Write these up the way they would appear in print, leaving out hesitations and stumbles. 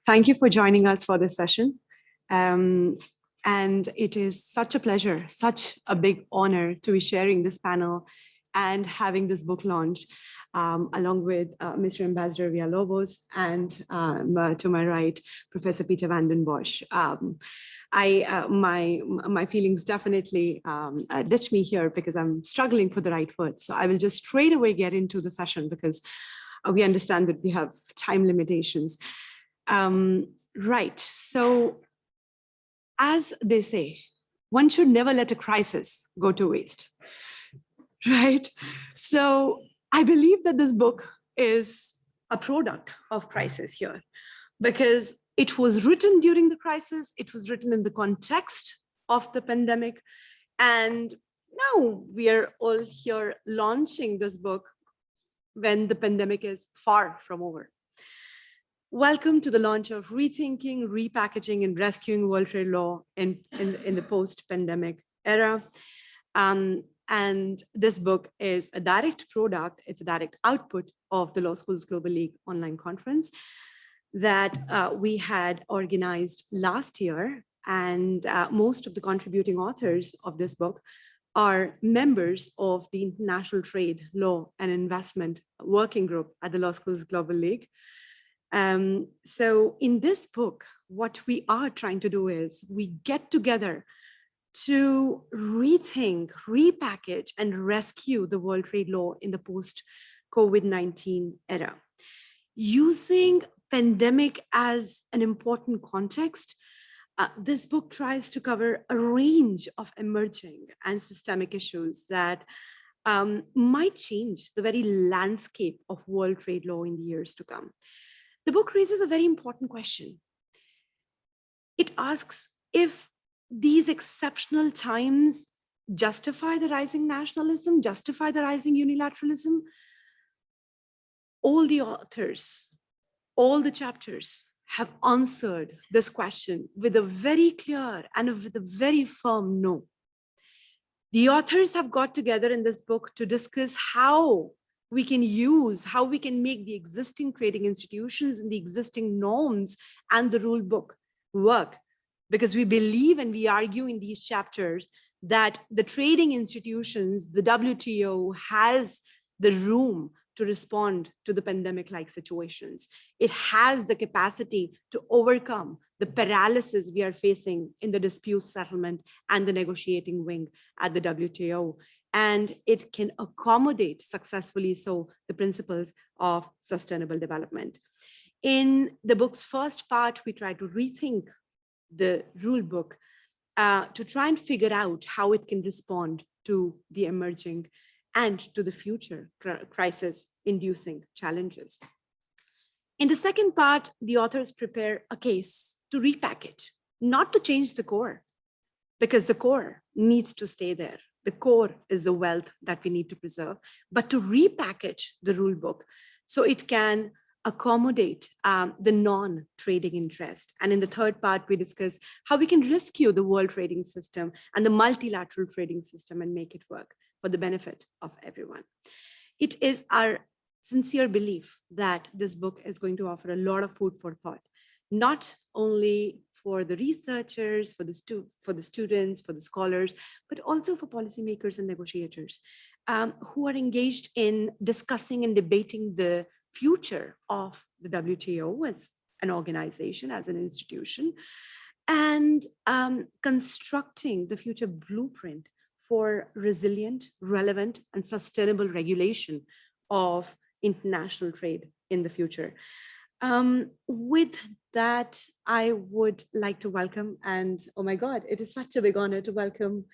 Thank you for joining us for this session. And it is such a pleasure, such a big honor to be sharing this panel and having this book launch along with Mr. Ambassador Villalobos and to my right, Professor Peter van den Bosch. My feelings definitely ditch me here because I'm struggling for the right words. So I will just straight away get into the session because we understand that we have time limitations. Right, so as they say, one should never let a crisis go to waste, right? So I believe that this book is a product of crisis here because it was written during the crisis, it was written in the context of the pandemic, and now we are all here launching this book when the pandemic is far from over. Welcome to the launch of Rethinking, Repackaging, and Rescuing World Trade Law in the post-pandemic era. And this book is a direct product, it's a direct output of the Law Schools Global League online conference that we had organized last year. And most of the contributing authors of this book are members of the International Trade, Law, and Investment Working Group at the Law Schools Global League. So in this book, what we are trying to do is we get together to rethink, repackage, and rescue the World Trade Law in the post-COVID-19 era. Using pandemic as an important context, this book tries to cover a range of emerging and systemic issues that might change the very landscape of world trade law in the years to come. The book raises a very important question. It asks if these exceptional times justify the rising nationalism, justify the rising unilateralism. All the authors, all the chapters have answered this question with a very clear and with a very firm no. The authors have got together in this book to discuss how we can make the existing trading institutions and the existing norms and the rule book work. Because we believe and we argue in these chapters that the trading institutions, the WTO has the room to respond to the pandemic-like situations. It has the capacity to overcome the paralysis we are facing in the dispute settlement and the negotiating wing at the WTO. And it can accommodate successfully so the principles of sustainable development. In the book's first part, we try to rethink the rule book to try and figure out how it can respond to the emerging and to the future crisis-inducing challenges. In the second part, the authors prepare a case to repackage, not to change the core, because the core needs to stay there. The core is the wealth that we need to preserve, but to repackage the rule book so it can accommodate the non-trading interest. And in the third part, we discuss how we can rescue the world trading system and the multilateral trading system and make it work for the benefit of everyone. It is our sincere belief that this book is going to offer a lot of food for thought, not only for the researchers, for the students, for the scholars, but also for policymakers and negotiators who are engaged in discussing and debating the future of the WTO as an organization, as an institution, and constructing the future blueprint for resilient, relevant, and sustainable regulation of international trade in the future. With that, I would like to welcome, and oh my God, it is such a big honor to welcome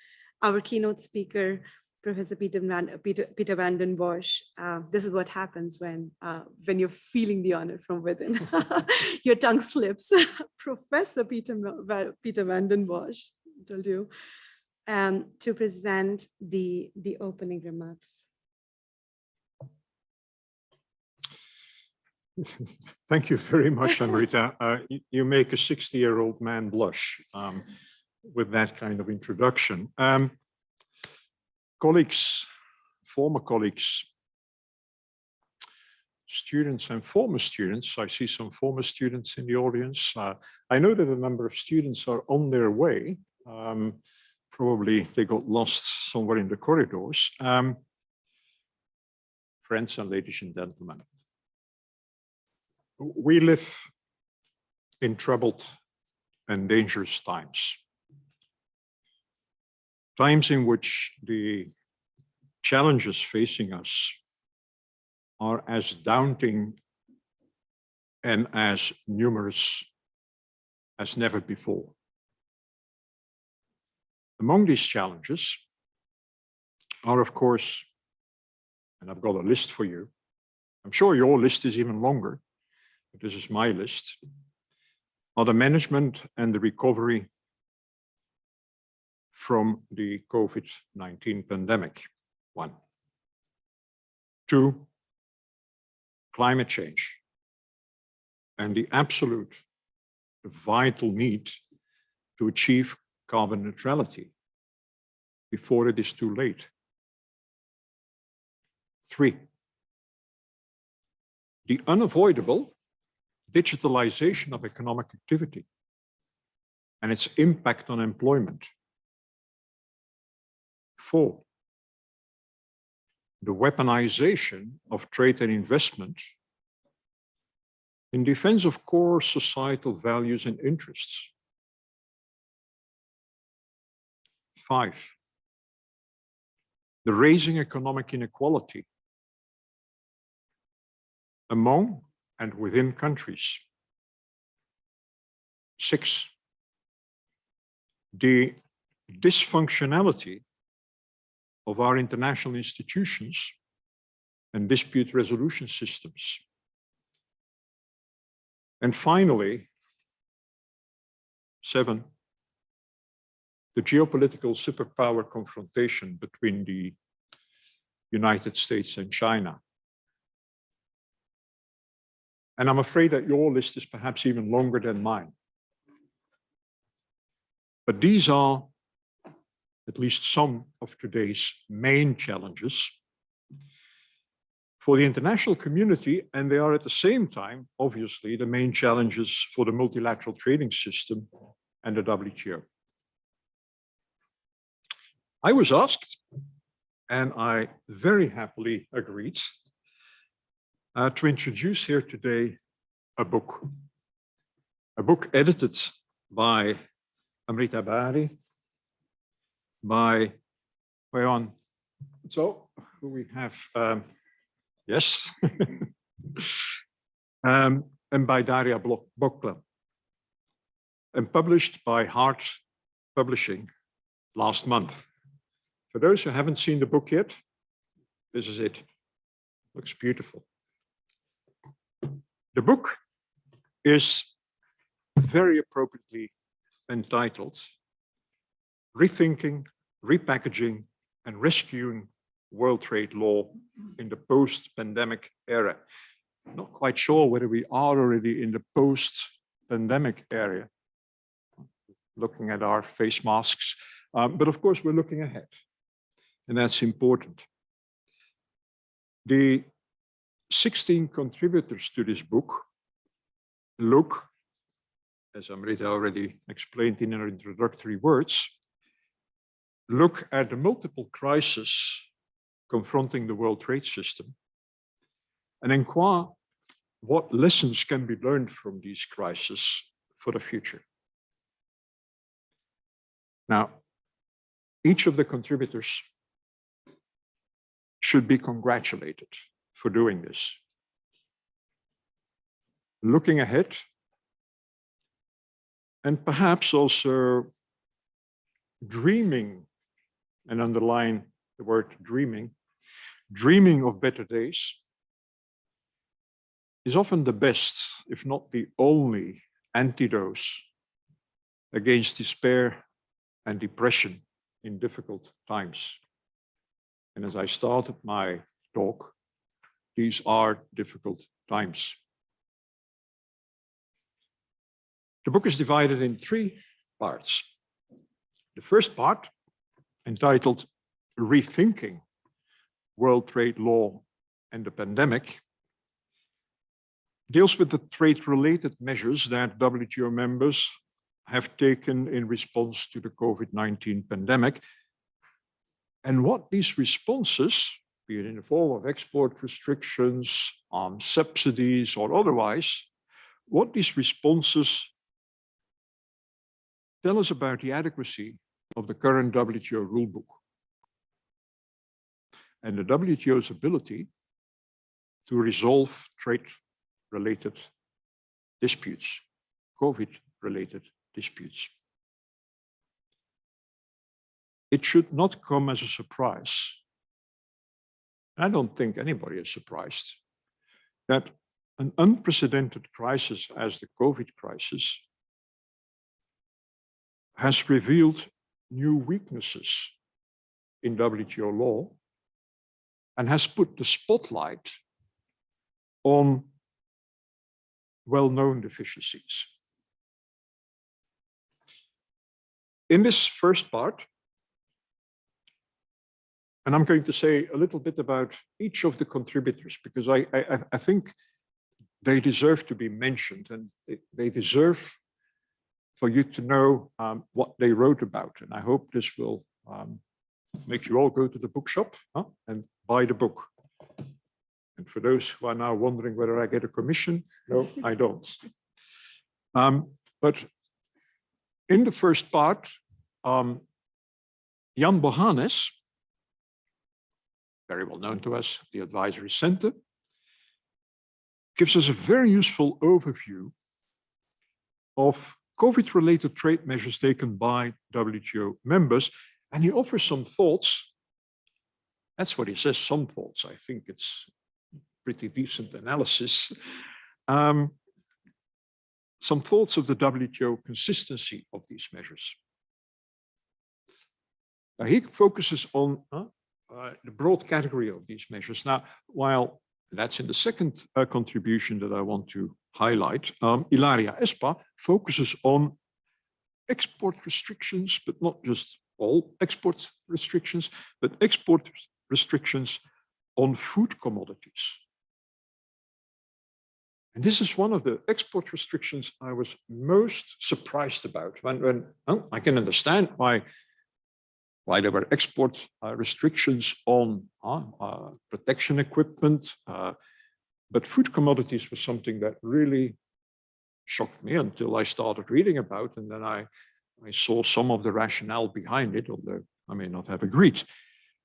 our keynote speaker, Professor Peter van den Bosch. This is what happens when you're feeling the honor from within. Your tongue slips. Professor Peter van den Bosch, I told you, to present the opening remarks. Thank you very much, Amrita. You make a 60-year-old man blush with that kind of introduction. Colleagues, former colleagues, students and former students. I see some former students in the audience. I know that a number of students are on their way. Probably they got lost somewhere in the corridors. Friends and ladies and gentlemen, we live in troubled and dangerous times. Times in which the challenges facing us are as daunting and as numerous as never before. Among these challenges are, of course, and I've got a list for you. I'm sure your list is even longer, but this is my list, are the management and the recovery from the COVID-19 pandemic, 1. 2, climate change and the absolute vital need to achieve carbon neutrality before it is too late. 3, the unavoidable digitalization of economic activity and its impact on employment. 4, the weaponization of trade and investment in defense of core societal values and interests. 5, the raising economic inequality among and within countries. 6, the dysfunctionality of our international institutions and dispute resolution systems. And finally, 7, the geopolitical superpower confrontation between the United States and China. And I'm afraid that your list is perhaps even longer than mine. But these are at least some of today's main challenges for the international community, and they are at the same time, obviously, the main challenges for the multilateral trading system and the WTO. I was asked, and I very happily agreed, to introduce here today a book edited by Amrita Bari, by, so who we have, yes, and by Daria Bokla, and published by Hart Publishing last month. For those who haven't seen the book yet, this is it. Looks beautiful. The book is very appropriately entitled Rethinking, Repackaging, and Rescuing World Trade Law in the Post-Pandemic Era. Not quite sure whether we are already in the post-pandemic era, looking at our face masks, but of course we're looking ahead, and that's important. The 16 contributors to this book look, as Amrita already explained in her introductory words, look at the multiple crises confronting the world trade system and inquire what lessons can be learned from these crises for the future. Now, each of the contributors should be congratulated for doing this. Looking ahead, and perhaps also dreaming, and underline the word dreaming, dreaming of better days is often the best, if not the only, antidote against despair and depression in difficult times. And as I started my talk, these are difficult times. The book is divided in 3 parts. The first part, entitled Rethinking World Trade Law and the Pandemic, deals with the trade-related measures that WTO members have taken in response to the COVID-19 pandemic, and what these responses, be it in the form of export restrictions, subsidies, or otherwise, what these responses tell us about the adequacy of the current WTO rulebook and the WTO's ability to resolve trade-related disputes, COVID-related disputes. It should not come as a surprise. I don't think anybody is surprised that an unprecedented crisis as the COVID crisis has revealed new weaknesses in WTO law and has put the spotlight on well-known deficiencies. In this first part, and I'm going to say a little bit about each of the contributors, because I think they deserve to be mentioned, and they deserve for you to know what they wrote about. And I hope this will make you all go to the bookshop and buy the book. And for those who are now wondering whether I get a commission, no, I don't. But in the first part, Jan Bohannes, very well known to us, the Advisory Center, gives us a very useful overview of COVID-related trade measures taken by WTO members, and he offers some thoughts. That's what he says, some thoughts. I think it's pretty decent analysis. Some thoughts of the WTO consistency of these measures. Now, he focuses on the broad category of these measures. Now, while that's in the second contribution that I want to highlight, Ilaria Espa focuses on export restrictions, but not just all export restrictions, but export restrictions on food commodities. And this is one of the export restrictions I was most surprised about. When I can understand why there were export restrictions on protection equipment, but food commodities was something that really shocked me until I started reading about, and then I saw some of the rationale behind it, although I may not have agreed.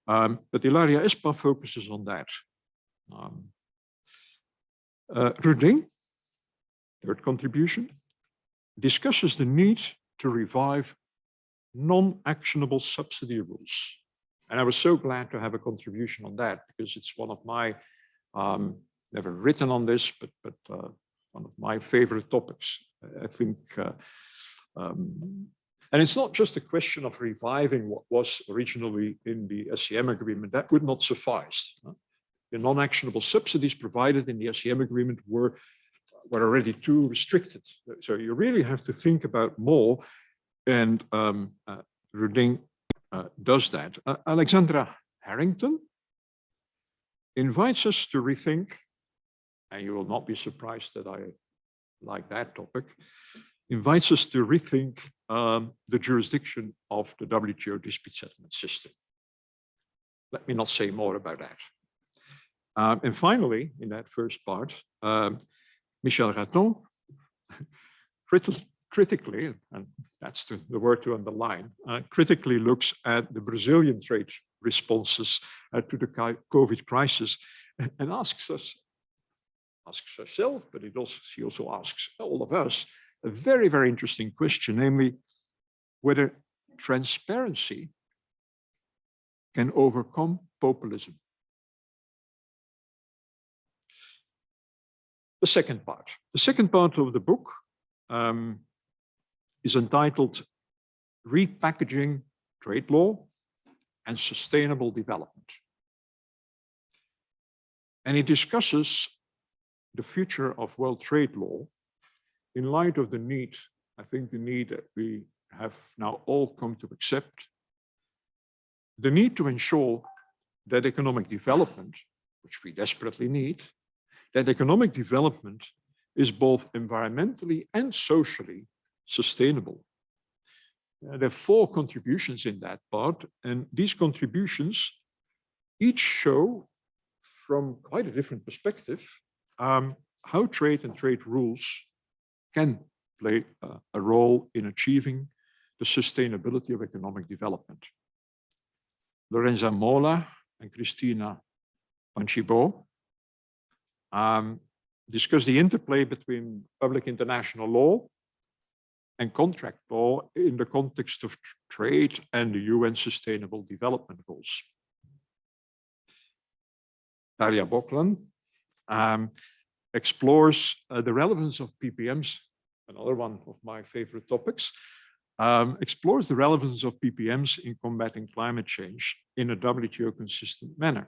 But Ilaria Espa focuses on that. Ruding, third contribution, discusses the need to revive non-actionable subsidy rules. And I was so glad to have a contribution on that, because it's one of my, never written on this, but one of my favorite topics, I think. And it's not just a question of reviving what was originally in the SCM agreement. That would not suffice. The non-actionable subsidies provided in the SCM agreement were already too restricted. So you really have to think about more, and Ruding does that. Alexandra Harrington invites us to rethink, and you will not be surprised that I like that topic, invites us to rethink the jurisdiction of the WTO dispute settlement system. Let me not say more about that. And finally, in that first part, Michel Raton critically, and that's the word to underline, critically looks at the Brazilian trade responses to the COVID crisis, and asks herself, but she also asks all of us a very, very interesting question, namely whether transparency can overcome populism. The second part of the book is entitled Repackaging Trade Law and Sustainable Development. And it discusses the future of world trade law in light of the need, I think the need that we have now all come to accept, the need to ensure that economic development, which we desperately need, that economic development is both environmentally and socially sustainable. There are 4 contributions in that part, and these contributions each show from quite a different perspective how trade and trade rules can play a role in achieving the sustainability of economic development. Lorenza Mola and Cristina Pancibo discuss the interplay between public international law and contract law in the context of trade and the UN Sustainable Development Goals. Daria Boklan explores the relevance of PPMs, another one of my favorite topics, explores the relevance of PPMs in combating climate change in a WTO consistent manner.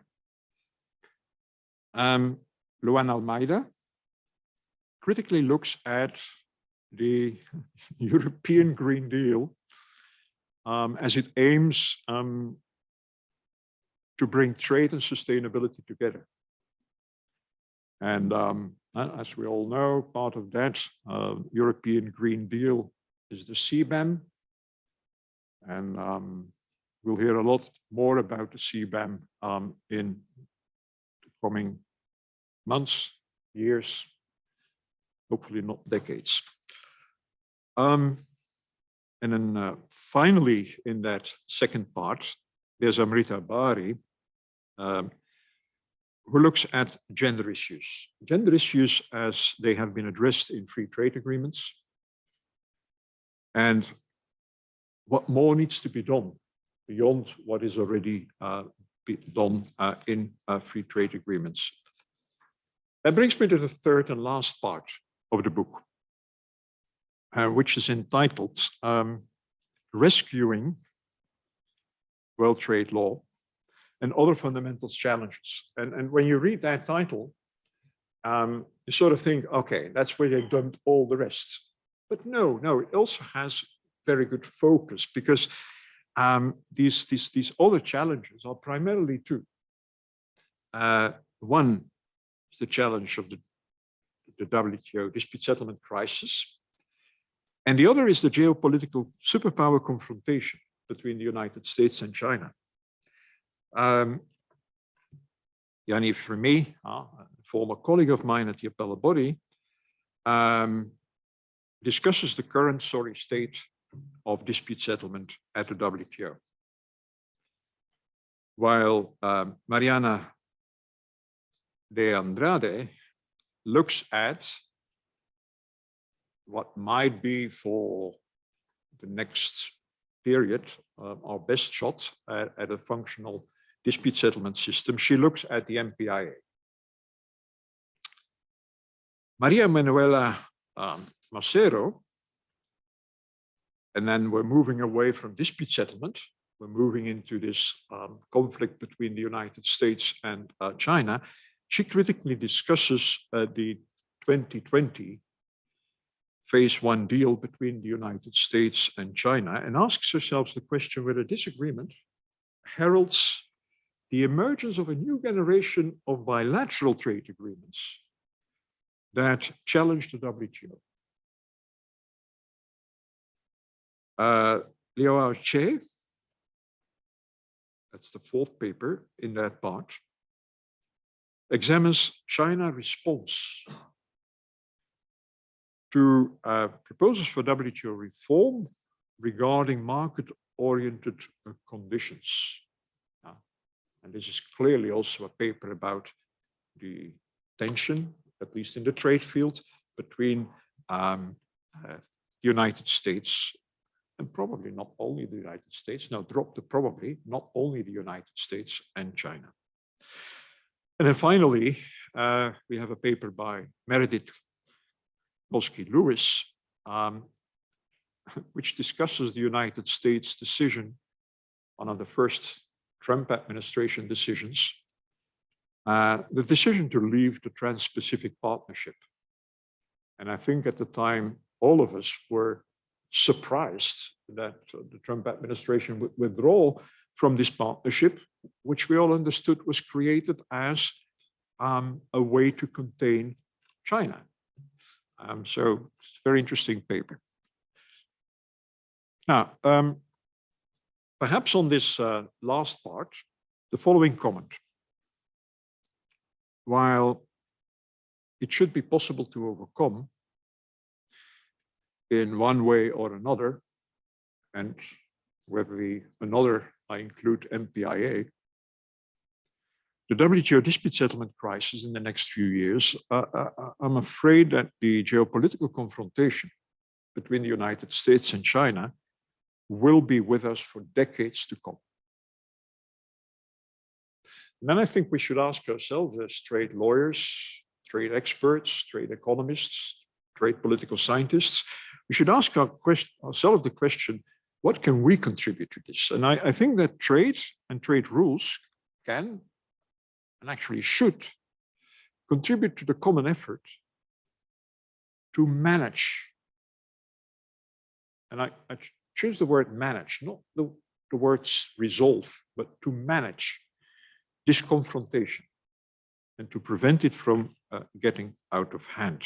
Luan Almeida critically looks at the European Green Deal as it aims to bring trade and sustainability together. And as we all know, part of that European Green Deal is the CBAM. And we'll hear a lot more about the CBAM in the coming months, years, hopefully not decades. And then finally, in that second part, there's Amrita Bari, who looks at gender issues. Gender issues as they have been addressed in free trade agreements, and what more needs to be done beyond what is already done in free trade agreements. That brings me to the third and last part of the book, which is entitled Rescuing World Trade Law and Other Fundamental Challenges. And when you read that title, you sort of think, okay, that's where they've dumped all the rest. But no, it also has very good focus, because these other challenges are primarily 2. One is the challenge of the WTO dispute settlement crisis, and the other is the geopolitical superpower confrontation between the United States and China. Yaniv Remy, a former colleague of mine at the appellate body, discusses the current sorry state of dispute settlement at the WTO. While Mariana de Andrade looks at what might be for the next period our best shot at a functional dispute settlement system, she looks at the MPIA. Maria Manuela Macero, and then we're moving away from dispute settlement, we're moving into this conflict between the United States and China. She critically discusses the 2020 Phase 1 deal between the United States and China and asks herself the question whether this agreement heralds the emergence of a new generation of bilateral trade agreements that challenge the WTO. Liao Che, that's the 4th paper in that part, examines China's response to proposals for WTO reform regarding market-oriented conditions. And this is clearly also a paper about the tension, at least in the trade field, between the United States and probably not only the United States, now drop the probably, not only the United States and China. And then finally, we have a paper by Meredith Kolsky-Lewis, which discusses the United States decision, one of the first Trump administration decisions, the decision to leave the Trans-Pacific Partnership. And I think at the time, all of us were surprised that the Trump administration would withdraw from this partnership, which we all understood was created as a way to contain China. So it's a very interesting paper. Now, perhaps on this last part, the following comment. While it should be possible to overcome in one way or another, and whether I include MPIA, the WTO dispute settlement crisis in the next few years, I'm afraid that the geopolitical confrontation between the United States and China will be with us for decades to come. And then I think we should ask ourselves as trade lawyers, trade experts, trade economists, trade political scientists, we should ask ourselves the question, what can we contribute to this? And I think that trade and trade rules can and actually should contribute to the common effort to manage. And I choose the word manage, not the words resolve, but to manage this confrontation and to prevent it from getting out of hand.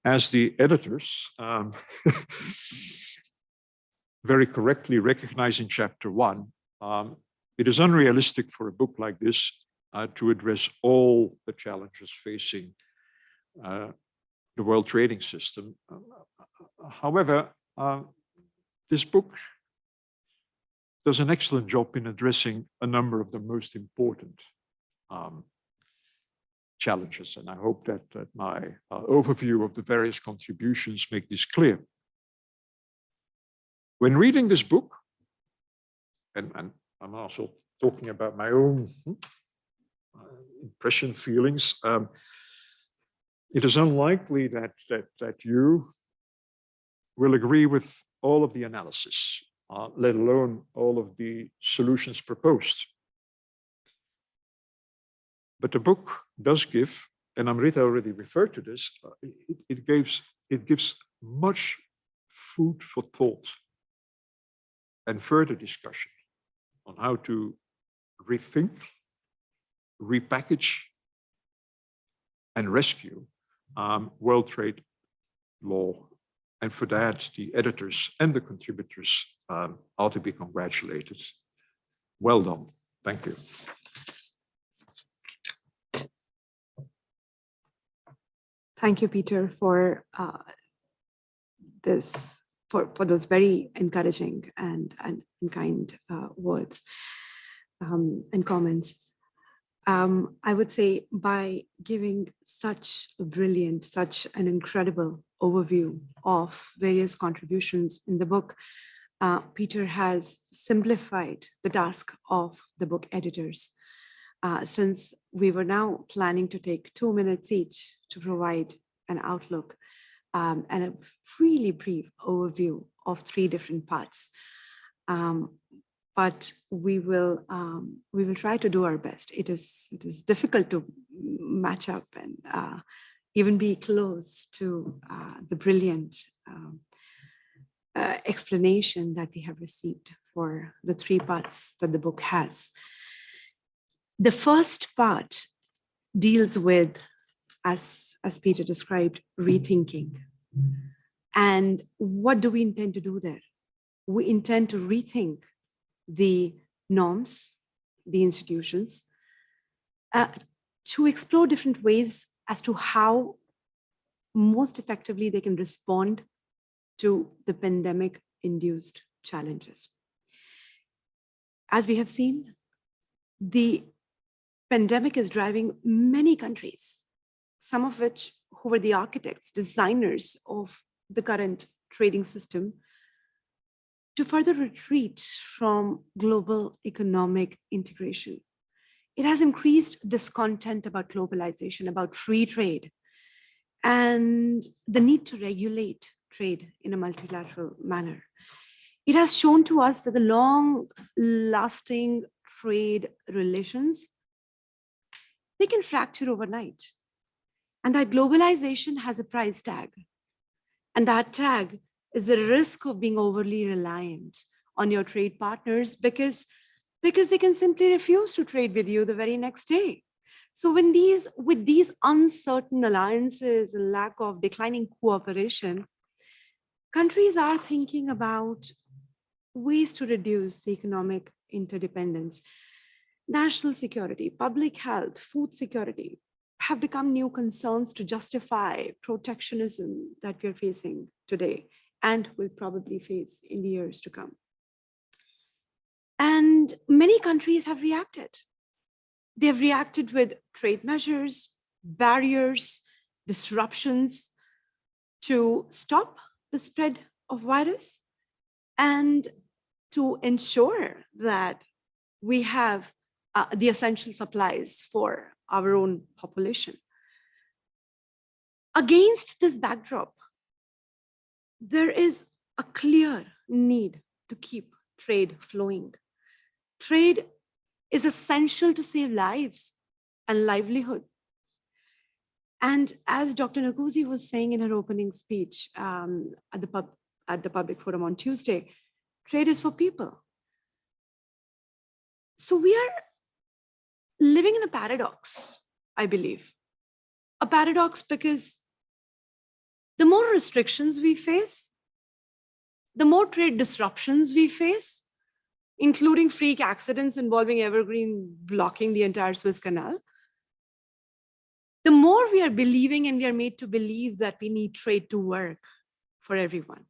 As the editors very correctly recognize in chapter 1, it is unrealistic for a book like this to address all the challenges facing the world trading system. However, this book does an excellent job in addressing a number of the most important challenges, and I hope that my overview of the various contributions make this clear. When reading this book, and I'm also talking about my own impression, feelings, it is unlikely that you will agree with all of the analysis, let alone all of the solutions proposed. But the book does give, and Amrita already referred to this, it gives much food for thought and further discussion on how to rethink, repackage, and rescue world trade law. And for that, the editors and the contributors are to be congratulated. Well done. Thank you. Thank you, Peter, for those very encouraging and kind words and comments. I would say by giving such a brilliant, such an incredible overview of various contributions in the book, Peter has simplified the task of the book editors. Since we were now planning to take 2 minutes each to provide an outlook and a really brief overview of 3 different parts. But we will try to do our best. It is difficult to match up and even be close to the brilliant explanation that we have received for the 3 parts that the book has. The first part deals with, as Peter described, rethinking. And what do we intend to do there? We intend to rethink the norms, the institutions, to explore different ways as to how most effectively they can respond to the pandemic-induced challenges. As we have seen, the pandemic is driving many countries, some of which who were the architects, designers of the current trading system, to further retreat from global economic integration. It has increased discontent about globalization, about free trade, and the need to regulate trade in a multilateral manner. It has shown to us that the long-lasting trade relations, they can fracture overnight. And that globalization has a price tag. And that tag is the risk of being overly reliant on your trade partners because they can simply refuse to trade with you the very next day. So with these uncertain alliances and lack of declining cooperation, countries are thinking about ways to reduce the economic interdependence. National security, public health, food security have become new concerns to justify protectionism that we're facing today and will probably face in the years to come. And many countries have reacted. They've reacted with trade measures, barriers, disruptions to stop the spread of virus and to ensure that we have the essential supplies for our own population. Against this backdrop, there is a clear need to keep trade flowing. Trade is essential to save lives and livelihood. And as Dr. Nakuzi was saying in her opening speech at the public forum on Tuesday, trade is for people. So we are living in a paradox, I believe. A paradox because the more restrictions we face, the more trade disruptions we face, including freak accidents involving Evergreen blocking the entire Suez Canal, the more we are believing and we are made to believe that we need trade to work for everyone.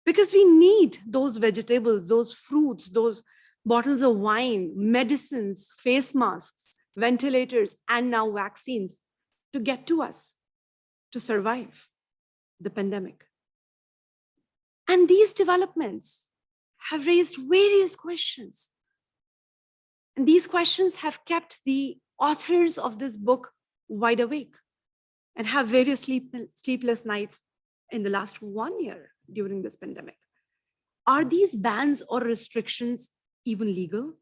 Because we need those vegetables, those fruits, those bottles of wine, medicines, face masks, ventilators, and now vaccines to get to us, to survive the pandemic. And these developments have raised various questions. And these questions have kept the authors of this book wide awake and have various sleepless nights in the last 1 year during this pandemic. Are these bans or restrictions even legal?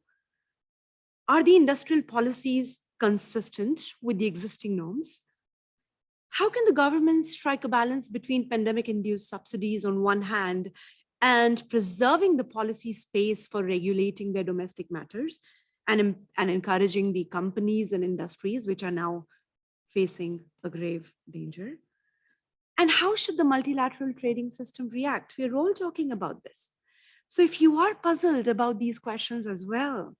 Are the industrial policies consistent with the existing norms? How can the government strike a balance between pandemic-induced subsidies on one hand and preserving the policy space for regulating their domestic matters and encouraging the companies and industries which are now facing a grave danger? And how should the multilateral trading system react? We're all talking about this. So if you are puzzled about these questions as well,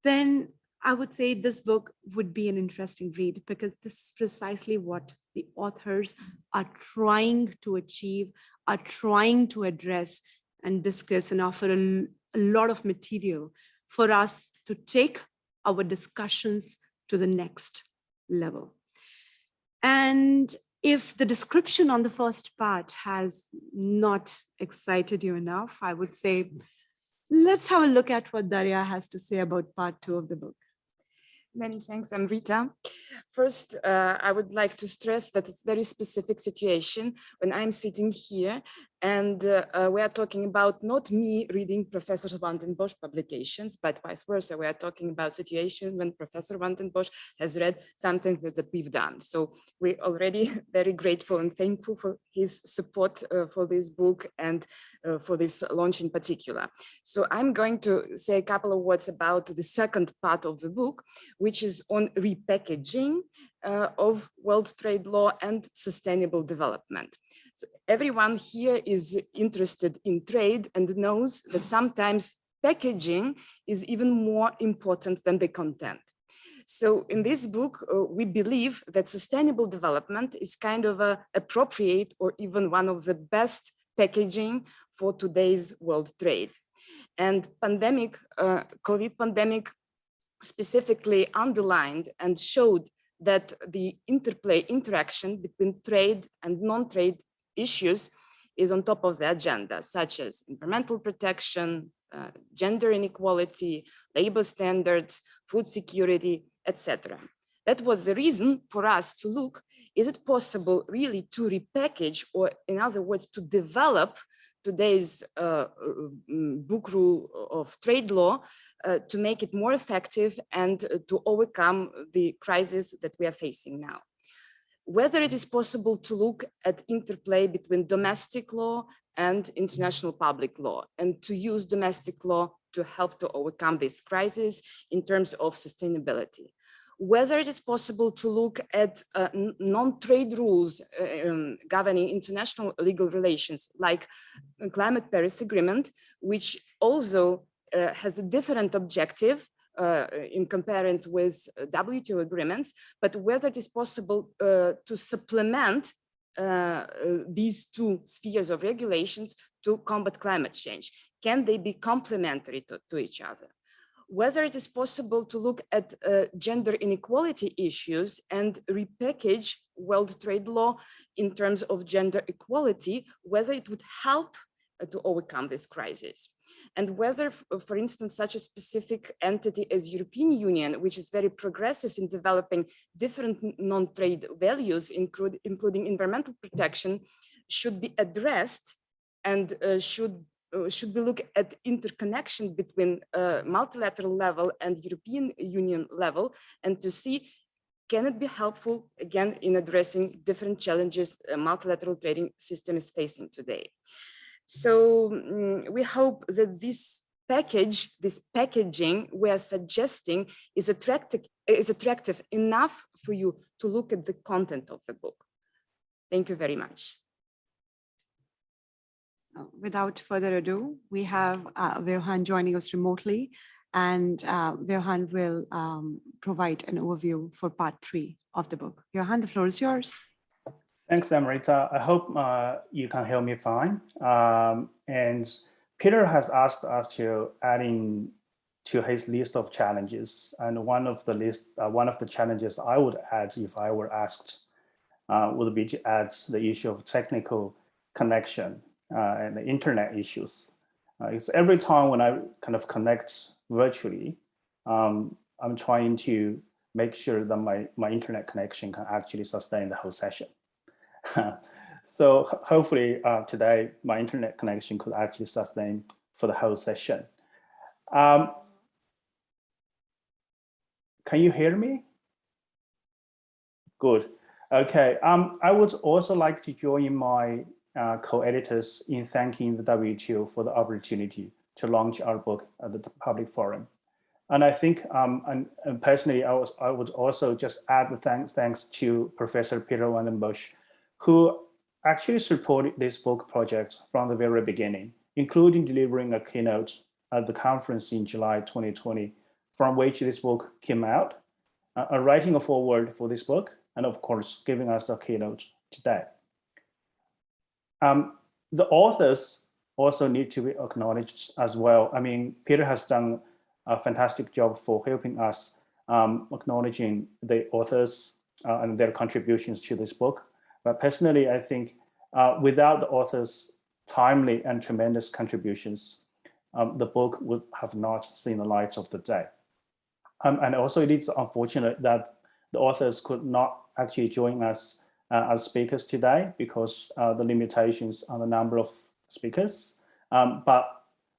then I would say this book would be an interesting read, because this is precisely what the authors are trying to achieve, are trying to address and discuss and offer a lot of material for us to take our discussions to the next level. And if the description on the first part has not excited you enough, I would say, let's have a look at what Darya has to say about part 2 of the book. Many thanks, Amrita. First, I would like to stress that it's a very specific situation when I'm sitting here and we are talking about not me reading Professor Van den Bosch publications, but vice versa. We are talking about situation when Professor Van den Bosch has read something that we've done. So we're already very grateful and thankful for his support for this book and for this launch in particular. So I'm going to say a couple of words about the second part of the book, which is on repackaging of world trade law and sustainable development. So everyone here is interested in trade and knows that sometimes packaging is even more important than the content. So in this book, we believe that sustainable development is kind of a appropriate or even one of the best packaging for today's world trade. And pandemic, COVID pandemic specifically underlined and showed that the interaction between trade and non-trade issues is on top of the agenda, such as environmental protection, gender inequality, labor standards, food security, etc. That was the reason for us to look, is it possible really to repackage, or in other words, to develop today's book rule of trade law to make it more effective and to overcome the crisis that we are facing now. Whether it is possible to look at interplay between domestic law and international public law, and to use domestic law to help to overcome this crisis in terms of sustainability. Whether it is possible to look at non-trade rules governing international legal relations, like Climate Paris Agreement, which also has a different objective in comparison with WTO agreements, but whether it is possible to supplement these two spheres of regulations to combat climate change. Can they be complementary to each other? Whether it is possible to look at gender inequality issues and repackage world trade law in terms of gender equality, whether it would help to overcome this crisis. And whether, for instance, such a specific entity as European Union, which is very progressive in developing different non-trade values, including environmental protection, should be addressed and should we look at interconnection between multilateral level and European Union level, and to see, can it be helpful, again, in addressing different challenges a multilateral trading system is facing today. So we hope that this packaging we are suggesting is attractive enough for you to look at the content of the book. Thank you very much. Without further ado, we have Veohan joining us remotely, and Veohan will provide an overview for part 3 of the book. Veohan, the floor is yours. Thanks, Amrita. I hope you can hear me fine. And Peter has asked us to add in to his list of challenges, and one of the challenges I would add if I were asked would be to add the issue of technical connection and the internet issues. It's every time when I kind of connect virtually, I'm trying to make sure that my internet connection can actually sustain the whole session. So hopefully today my internet connection could actually sustain for the whole session. Can you hear me? Good. Okay. I would also like to join my co-editors in thanking the WTO for the opportunity to launch our book at the public forum. And I think, and personally, I would also just add the thanks to Professor Peter van den Bosch, who actually supported this book project from the very beginning, including delivering a keynote at the conference in July 2020, from which this book came out, writing a foreword for this book, and of course, giving us a keynote today. The authors also need to be acknowledged as well. I mean, Peter has done a fantastic job for helping us acknowledging the authors and their contributions to this book. But personally, I think without the authors' timely and tremendous contributions, the book would have not seen the light of the day. And also it is unfortunate that the authors could not actually join us as speakers today because the limitations on the number of speakers. But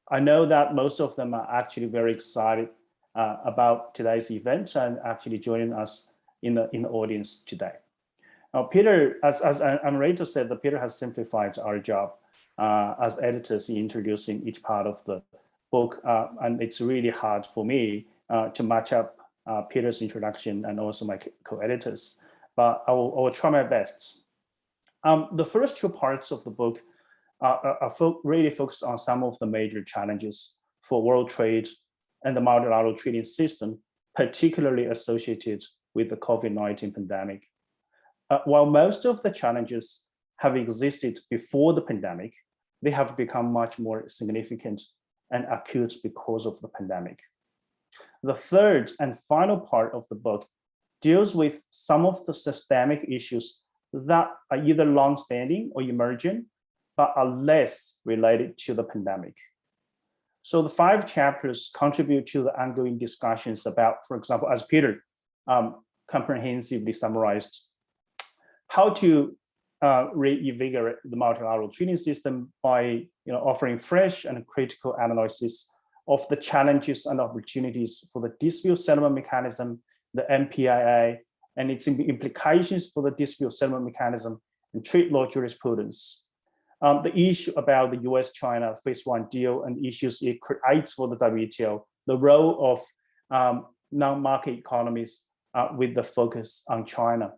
I know that most of them are actually very excited about today's event and actually joining us in the audience today. Now, Peter, as Amrita said, that Peter has simplified our job as editors in introducing each part of the book, and it's really hard for me to match up Peter's introduction and also my co-editors, but I will try my best. The first two parts of the book are really focused on some of the major challenges for world trade and the multilateral trading system, particularly associated with the COVID-19 pandemic. While most of the challenges have existed before the pandemic, they have become much more significant and acute because of the pandemic. The third and final part of the book deals with some of the systemic issues that are either long-standing or emerging, but are less related to the pandemic. So the 5 chapters contribute to the ongoing discussions about, for example, as Peter comprehensively summarized, how to reinvigorate the multilateral trading system by offering fresh and critical analysis of the challenges and opportunities for the dispute settlement mechanism, the MPIA, and its implications for the dispute settlement mechanism and trade law jurisprudence. The issue about the US-China phase 1 deal and issues it creates for the WTO, the role of non-market economies with the focus on China.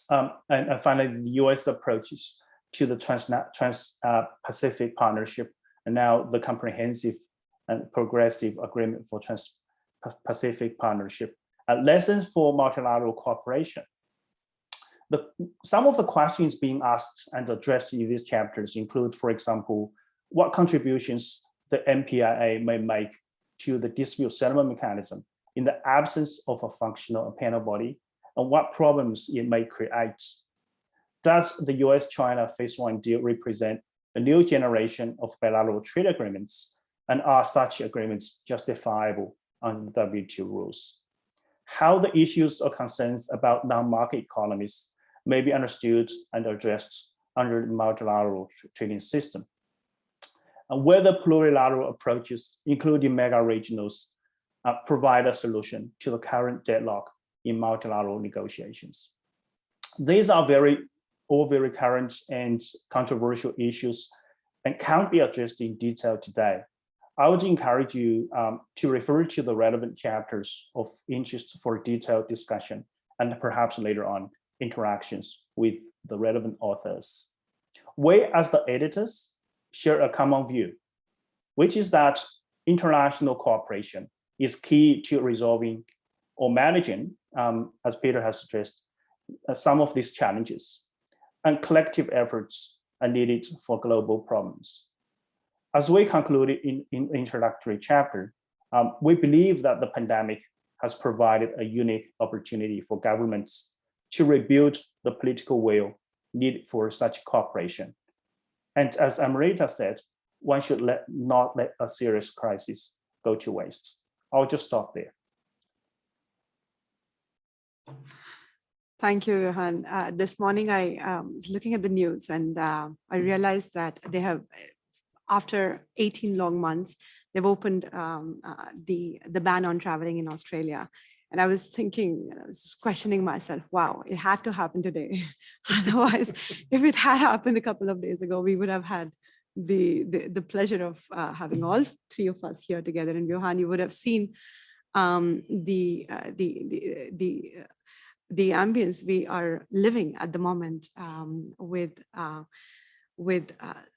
And finally, the US approaches to the Trans-Pacific Partnership, and now the Comprehensive and Progressive Agreement for Trans-Pacific Partnership. Lessons for multilateral cooperation. Some of the questions being asked and addressed in these chapters include, for example, what contributions the MPIA may make to the dispute settlement mechanism in the absence of a functional panel body, and what problems it may create. Does the US-China phase 1 deal represent a new generation of bilateral trade agreements, and are such agreements justifiable under the WTO rules? How the issues or concerns about non-market economies may be understood and addressed under the multilateral trading system, and whether plurilateral approaches, including mega-regionals, provide a solution to the current deadlock in multilateral negotiations. These are all very current and controversial issues and can't be addressed in detail today. I would encourage you to refer to the relevant chapters of interest for detailed discussion, and perhaps later on interactions with the relevant authors. We, as the editors, share a common view, which is that international cooperation is key to resolving or managing, as Peter has addressed, some of these challenges, and collective efforts are needed for global problems. As we concluded in the introductory chapter, we believe that the pandemic has provided a unique opportunity for governments to rebuild the political will needed for such cooperation. And as Amrita said, one should not let a serious crisis go to waste. I'll just stop there. Thank you, Johan. This morning, I was looking at the news, and I realized that they have, after 18 long months, they've opened the ban on traveling in Australia. And I was thinking, I was questioning myself, wow, it had to happen today. Otherwise, if it had happened a couple of days ago, we would have had the pleasure of having all three of us here together. And Johan, you would have seen the ambience we are living at the moment with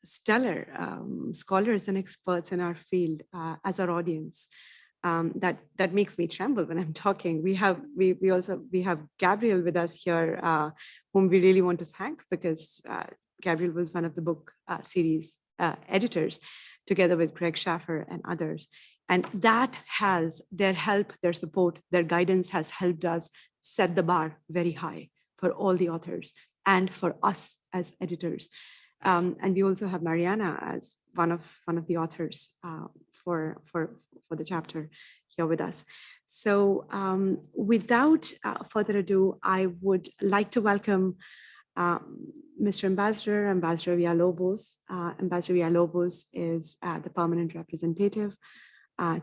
stellar scholars and experts in our field as our audience. That makes me tremble when I'm talking. We have Gabriel with us here, whom we really want to thank, because Gabriel was one of the book series editors, together with Greg Schaffer and others. And that has their help, their support, their guidance has helped us set the bar very high for all the authors and for us as editors. And we also have Mariana as one of the authors for the chapter here with us. So without further ado, I would like to welcome Mr. Ambassador Villalobos. Ambassador Villalobos is the permanent representative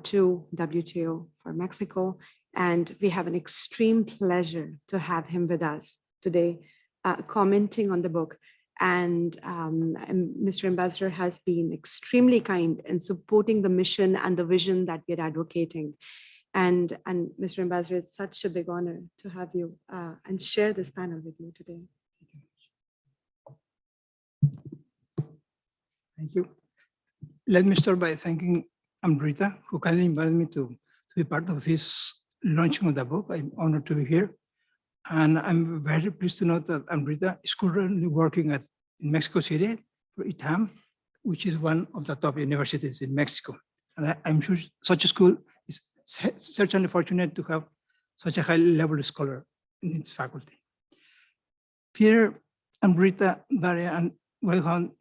to WTO for Mexico. And we have an extreme pleasure to have him with us today, commenting on the book. And Mr. Ambassador has been extremely kind in supporting the mission and the vision that we're advocating. And Mr. Ambassador, it's such a big honor to have you and share this panel with you today. Thank you. Let me start by thanking Amrita, who kindly invited me to be part of this launching of the book. I'm honored to be here. And I'm very pleased to note that Amrita is currently working in Mexico City for ITAM, which is one of the top universities in Mexico. And I'm sure such a school is certainly fortunate to have such a high-level scholar in its faculty. Peter, Amrita, Daria, and Johan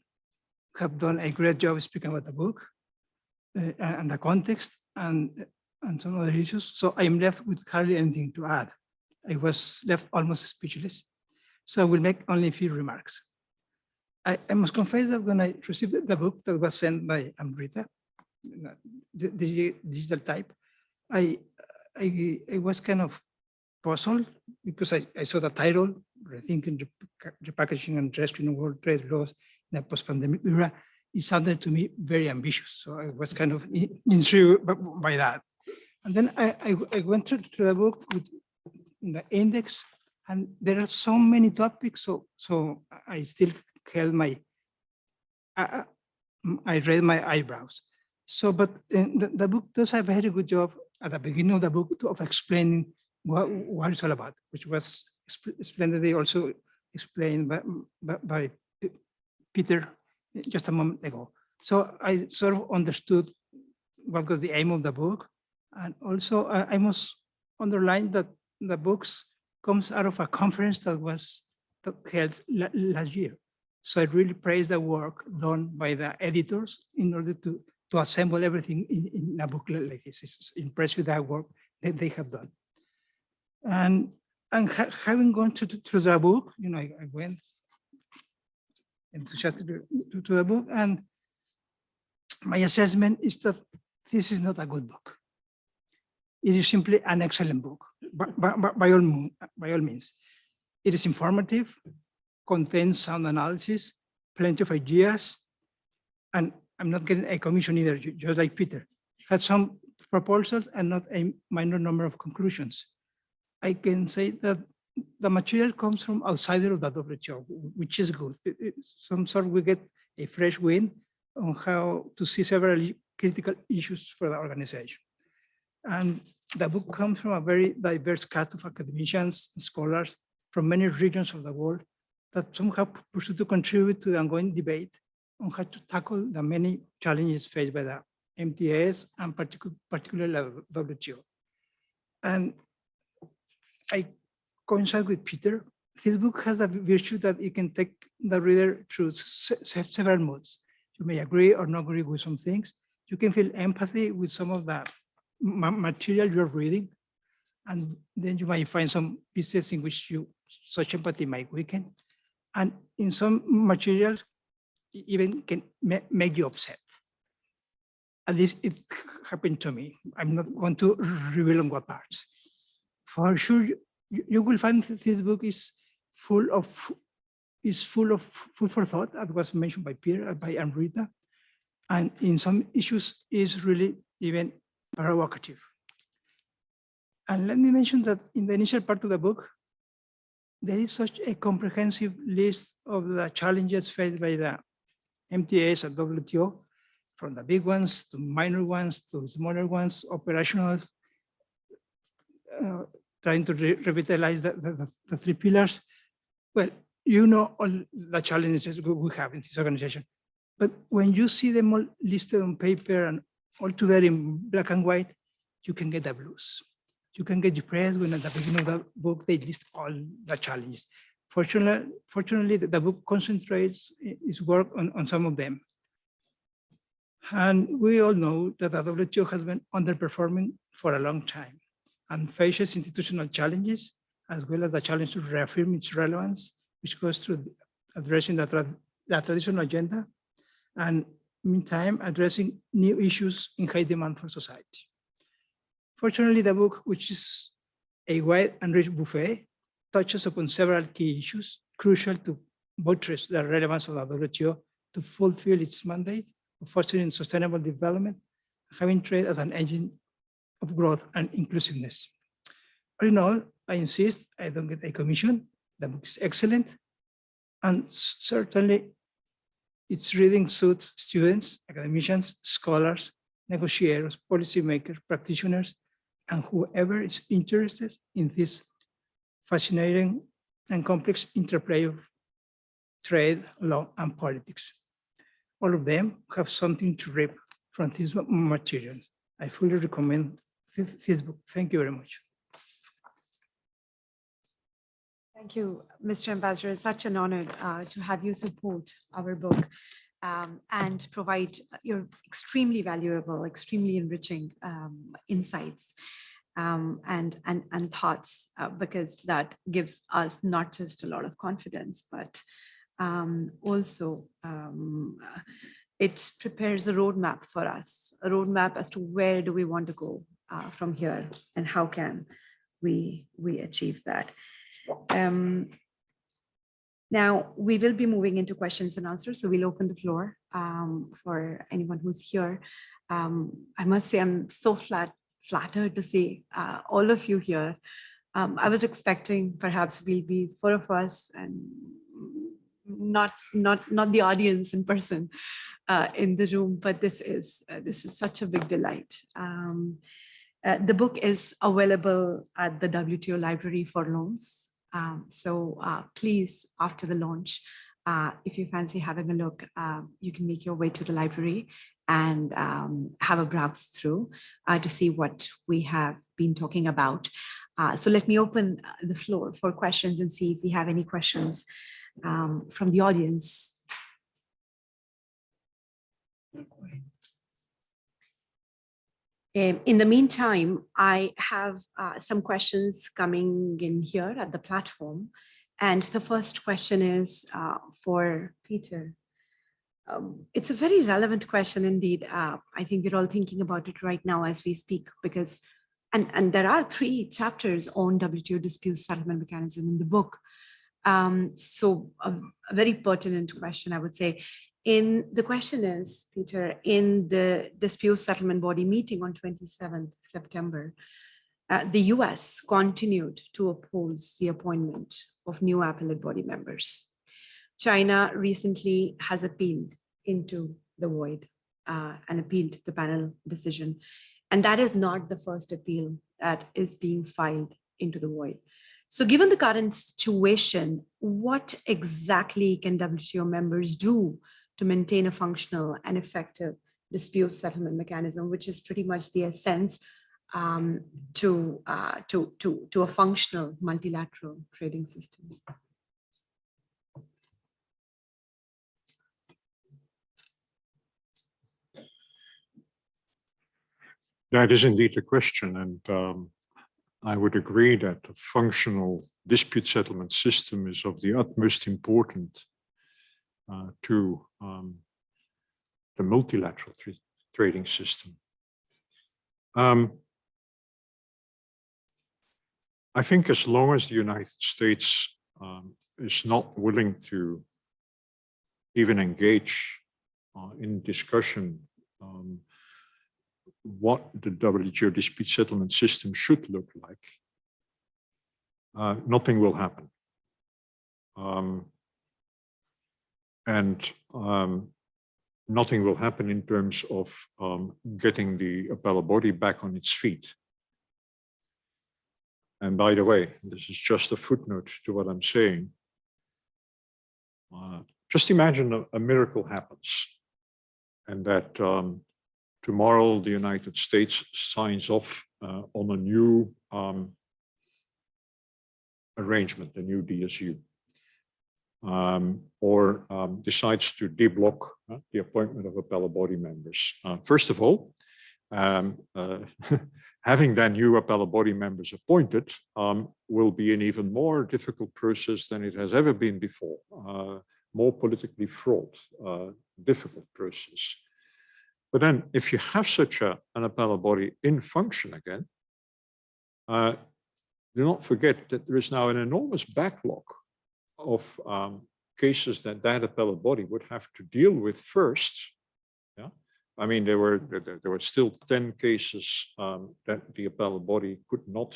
have done a great job speaking about the book and the context and some other issues. So I am left with hardly anything to add. I was left almost speechless. So I will make only a few remarks. I must confess that when I received the book that was sent by Amrita, the digital type, I was kind of puzzled because I saw the title, Rethinking, Repackaging and Restricting World Trade Laws the post-pandemic era, it sounded to me very ambitious. So I was kind of intrigued by that. And then I went to the book with the index, and there are so many topics. So I still held my, I read my eyebrows. So, but the book does a very good job at the beginning of the book of explaining what it's all about, which was splendidly also explained by Peter just a moment ago. So I sort of understood what was the aim of the book. And also I must underline that the books comes out of a conference that was held last year. So I really praise the work done by the editors in order to assemble everything in a book like this. It's impressed with that work that they have done. And having gone through the book, you know, I went enthusiastic to the book, and my assessment is that this is not a good book. It is simply an excellent book, by all means. It is informative, contains sound analysis, plenty of ideas, and I'm not getting a commission either, just like Peter. Had some proposals and not a minor number of conclusions. I can say that the material comes from outside of the WTO, which is good. Some sort we get a fresh wind on how to see several critical issues for the organization. And the book comes from a very diverse cast of academicians and scholars from many regions of the world that somehow pursue to contribute to the ongoing debate on how to tackle the many challenges faced by the MTAs and particularly the WTO. And I coincide with Peter. This book has the virtue that it can take the reader through several modes. You may agree or not agree with some things. You can feel empathy with some of the material you're reading, and then you might find some pieces in which such empathy might weaken. And in some materials, it even can make you upset. At least it happened to me. I'm not going to reveal on what parts. For sure, you will find this book is full of food for thought, as was mentioned by Peter, by Amrita, and in some issues is really even provocative. And let me mention that in the initial part of the book, there is such a comprehensive list of the challenges faced by the MTAs at WTO, from the big ones to minor ones to smaller ones, operational, trying to revitalize the three pillars. Well, you know all the challenges we have in this organization, but when you see them all listed on paper and all together in black and white, you can get the blues. You can get depressed when at the beginning of the book, they list all the challenges. Fortunately, the book concentrates its work on some of them. And we all know that the WTO has been underperforming for a long time and faces institutional challenges, as well as the challenge to reaffirm its relevance, which goes through addressing the traditional agenda, and meantime, addressing new issues in high demand for society. Fortunately, the book, which is a wide and rich buffet, touches upon several key issues crucial to buttress the relevance of the WTO to fulfill its mandate of fostering sustainable development, having trade as an engine of growth and inclusiveness. All in all, I insist I don't get a commission. The book is excellent, and certainly its reading suits students, academicians, scholars, negotiators, policymakers, practitioners, and whoever is interested in this fascinating and complex interplay of trade, law, and politics. All of them have something to reap from these materials. I fully recommend this book. Thank you very much. Thank you, Mr. Ambassador. It's such an honor to have you support our book and provide your extremely valuable, extremely enriching insights and thoughts, because that gives us not just a lot of confidence, but also it prepares a roadmap for us, a roadmap as to where do we want to go from here and how can we achieve that. Now, we will be moving into questions and answers, so we'll open the floor for anyone who's here. I must say I'm so flattered to see all of you here. I was expecting perhaps we'll be 4 of us and not the audience in person in the room, but this is such a big delight. The book is available at the WTO Library for loans. So please, after the launch, if you fancy having a look, you can make your way to the library and have a browse through to see what we have been talking about. So let me open the floor for questions and see if we have any questions from the audience. In the meantime, I have some questions coming in here at the platform. And the first question is for Peter. It's a very relevant question indeed. I think we're all thinking about it right now as we speak, because, and there are 3 chapters on WTO dispute settlement mechanism in the book. So a very pertinent question, I would say. The question is, Peter, in the dispute settlement body meeting on 27th September, the US continued to oppose the appointment of new appellate body members. China recently has appealed into the void and appealed the panel decision. And that is not the first appeal that is being filed into the void. So given the current situation, what exactly can WTO members do to maintain a functional and effective dispute settlement mechanism, which is pretty much the essence to a functional multilateral trading system? That is indeed a question, and I would agree that a functional dispute settlement system is of the utmost importance to the multilateral trading system. I think as long as the United States is not willing to even engage in discussion what the WTO dispute settlement system should look like, nothing will happen. Nothing will happen in terms of getting the appellate body back on its feet. And by the way, this is just a footnote to what I'm saying. Just imagine a miracle happens and that tomorrow the United States signs off on a new arrangement, a new DSU, or decides to deblock the appointment of appellate body members. First of all, having then new appellate body members appointed will be an even more difficult process than it has ever been before, more politically fraught, difficult process. But then if you have such an appellate body in function again, do not forget that there is now an enormous backlog of cases that appellate body would have to deal with first. Yeah, I mean, there were still 10 cases that the appellate body could not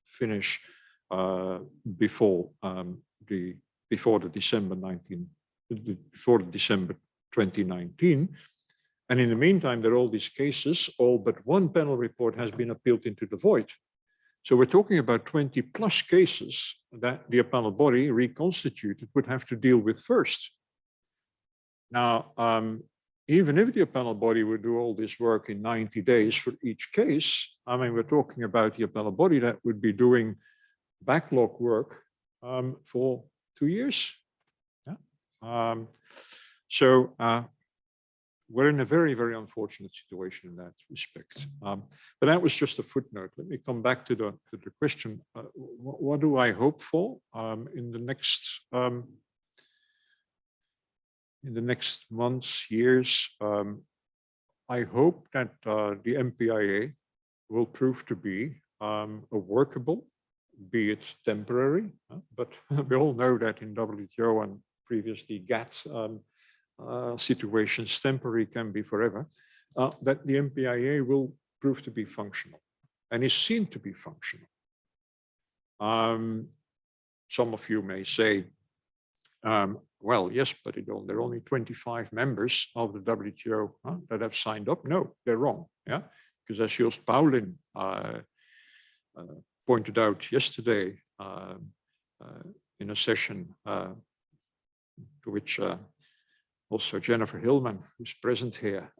finish before the December 2019. And in the meantime, there are all these cases, all but one panel report has been appealed into the void. So we're talking about 20 plus cases that the appellate body reconstituted would have to deal with first. Now, even if the appellate body would do all this work in 90 days for each case, I mean, we're talking about the appellate body that would be doing backlog work for 2 years. Yeah. We're in a very, very unfortunate situation in that respect. But that was just a footnote. Let me come back to the question. What do I hope for in the next months, years? I hope that the MPIA will prove to be a workable, be it temporary, but we all know that in WTO and previously GATT situations, temporary can be forever, that the MPIA will prove to be functional and is seen to be functional. Some of you may say, well, yes, but there are only 25 members of the WTO that have signed up. No, they're wrong. Yeah, because as Joost Paulin pointed out yesterday in a session to which also Jennifer Hillman, who's present here,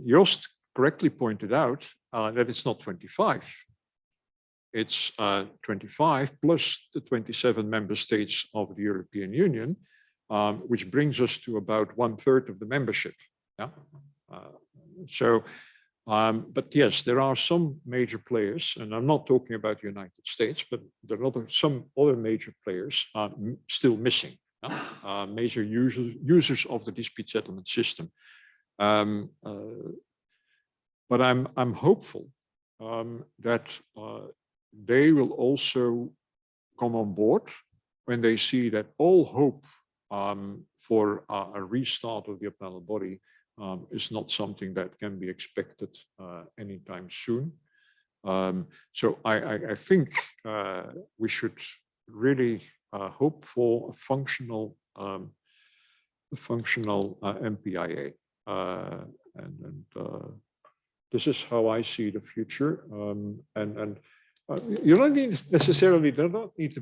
Joost correctly pointed out that it's not 25. It's 25 plus the 27 member states of the European Union, which brings us to about 1/3 of the membership. Yeah. But yes, there are some major players, and I'm not talking about the United States, but there are some other major players still missing, major users of the dispute settlement system. But I'm hopeful that they will also come on board when they see that all hope for a restart of the appellate body is not something that can be expected anytime soon. So I think we should really hope for a functional MPIA. This is how I see the future. You don't need necessarily, do not need to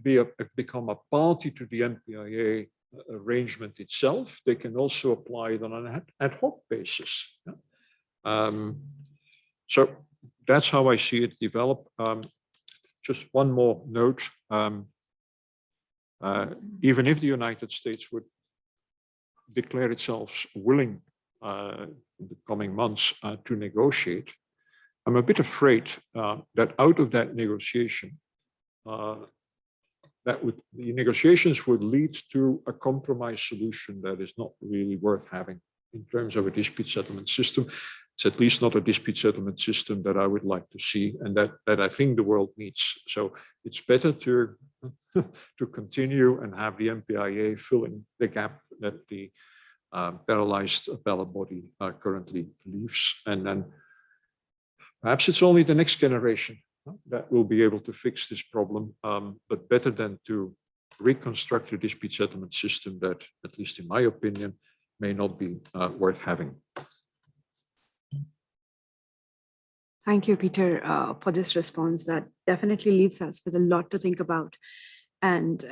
become a party to the MPIA arrangement itself. They can also apply it on an ad hoc basis. So that's how I see it develop. Just one more note. Even if the United States would declare itself willing in the coming months to negotiate, I'm a bit afraid that out of that negotiation, the negotiations would lead to a compromise solution that is not really worth having in terms of a dispute settlement system. It's at least not a dispute settlement system that I would like to see, and that I think the world needs. So it's better to continue and have the MPIA filling the gap that the paralyzed appellate body currently leaves, and then perhaps it's only the next generation that will be able to fix this problem, but better than to reconstruct a dispute settlement system that, at least in my opinion, may not be worth having. Thank you, Peter, for this response. That definitely leaves us with a lot to think about. And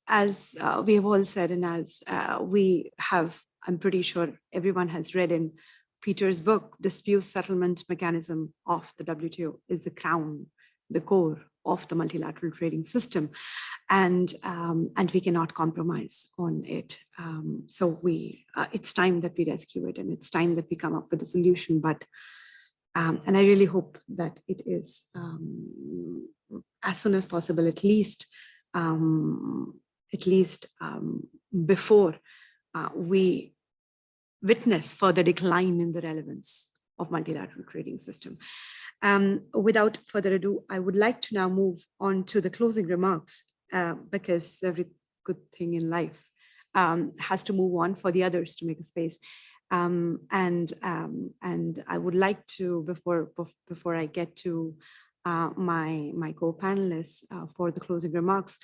as we have all said, and as we have, I'm pretty sure everyone has read in Peter's book, Dispute Settlement Mechanism of the WTO is the crown, the core of the multilateral trading system, and we cannot compromise on it. So it's time that we rescue it, and it's time that we come up with a solution. But and I really hope that it is as soon as possible, at least before we witness further decline in the relevance of multilateral trading system. Without further ado, I would like to now move on to the closing remarks, because every good thing in life has to move on for the others to make a space. And I would like to, before I get to my co-panelists for the closing remarks,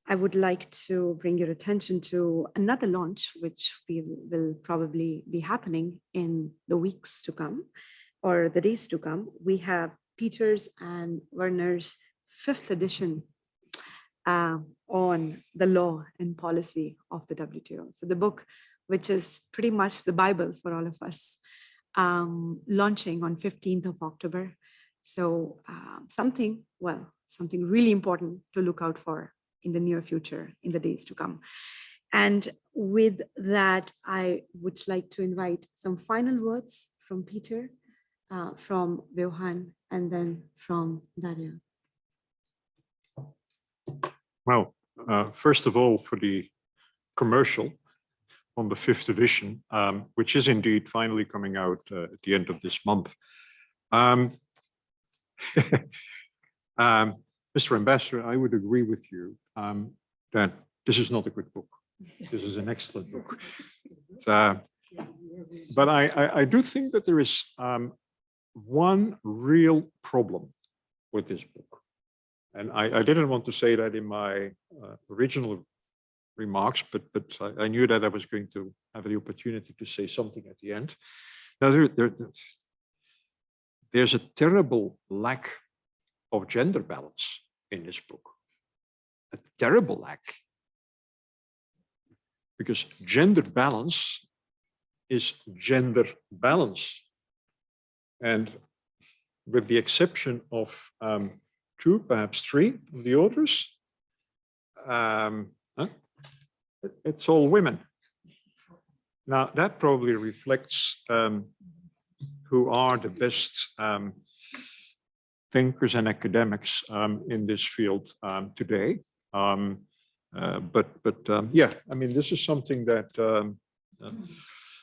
I would like to bring your attention to another launch, which will probably be happening in the weeks to come or the days to come. We have Peter's and Werner's 5th edition on the law and policy of the WTO. So the book, which is pretty much the Bible for all of us, launching on 15th of October. So something really important to look out for in the near future, in the days to come. And with that, I would like to invite some final words from Peter, from Johan, and then from Daria. Well, first of all, for the commercial on the 5th edition, which is indeed finally coming out at the end of this month. Mr. Ambassador, I would agree with you that this is not a good book. This is an excellent book. But I do think that there is one real problem with this book. And I didn't want to say that in my original remarks, but I knew that I was going to have the opportunity to say something at the end. Now, there's a terrible lack of gender balance in this book. A terrible lack. Because gender balance is gender balance. And with the exception of 2, perhaps 3 of the authors, it's all women. Now, that probably reflects who are the best thinkers and academics in this field today. Yeah, I mean, this is something that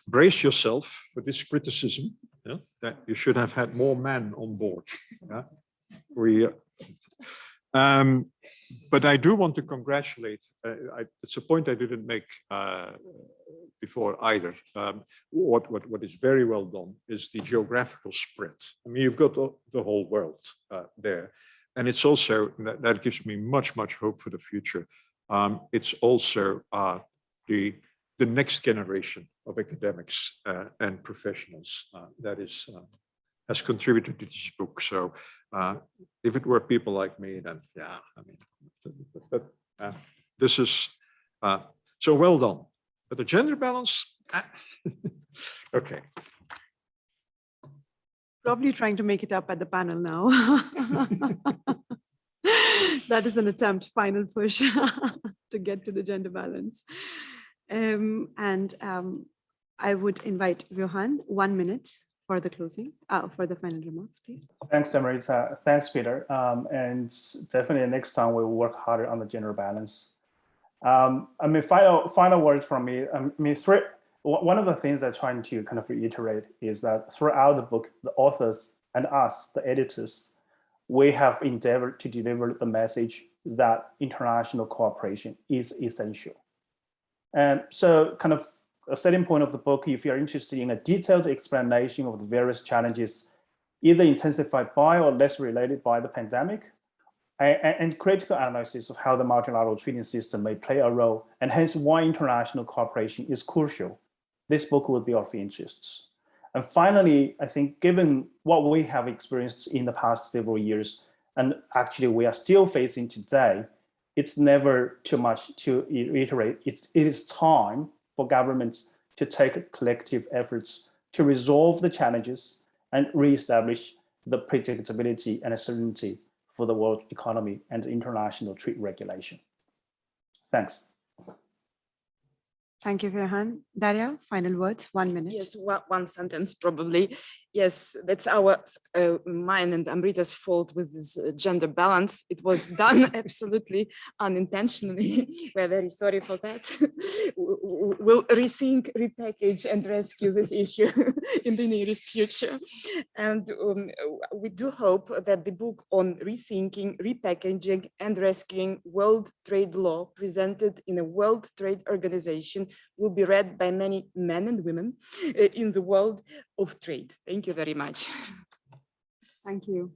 brace yourself for this criticism, that you should have had more men on board. But I do want to congratulate, it's a point I didn't make before either. What is very well done is the geographical spread. I mean, you've got the whole world there. And it's also, that gives me much hope for the future. It's also the next generation of academics and professionals that has contributed to this book. So if it were people like me, then yeah, I mean, this is so well done. But the gender balance, okay. Probably trying to make it up at the panel now. That is an attempt, final push to get to the gender balance. I would invite Johan, 1 minute for the closing, for the final remarks, please. Thanks, Amrita. Thanks, Peter. And definitely next time we'll work harder on the gender balance. I mean, final words from me. I mean, one of the things I'm trying to kind of reiterate is that throughout the book, the authors and us, the editors, we have endeavored to deliver the message that international cooperation is essential. And so kind of a setting point of the book, if you're interested in a detailed explanation of the various challenges, either intensified by or less related by the pandemic, and critical analysis of how the multilateral trading system may play a role, and hence why international cooperation is crucial, this book will be of interest. And finally, I think given what we have experienced in the past several years, and actually we are still facing today, it's never too much to reiterate. It is time for governments to take collective efforts to resolve the challenges and reestablish the predictability and certainty for the world economy and international trade regulation. Thanks. Thank you, Johan. Daria, final words, 1 minute. Yes, one sentence probably. Yes, that's our mine and Amrita's fault with this gender balance. It was done absolutely unintentionally. We're very sorry for that. We'll rethink, repackage, and rescue this issue in the nearest future. And we do hope that the book on rethinking, repackaging, and rescuing world trade law presented in a World Trade Organization will be read by many men and women in the world of trade. Thank you very much. Thank you.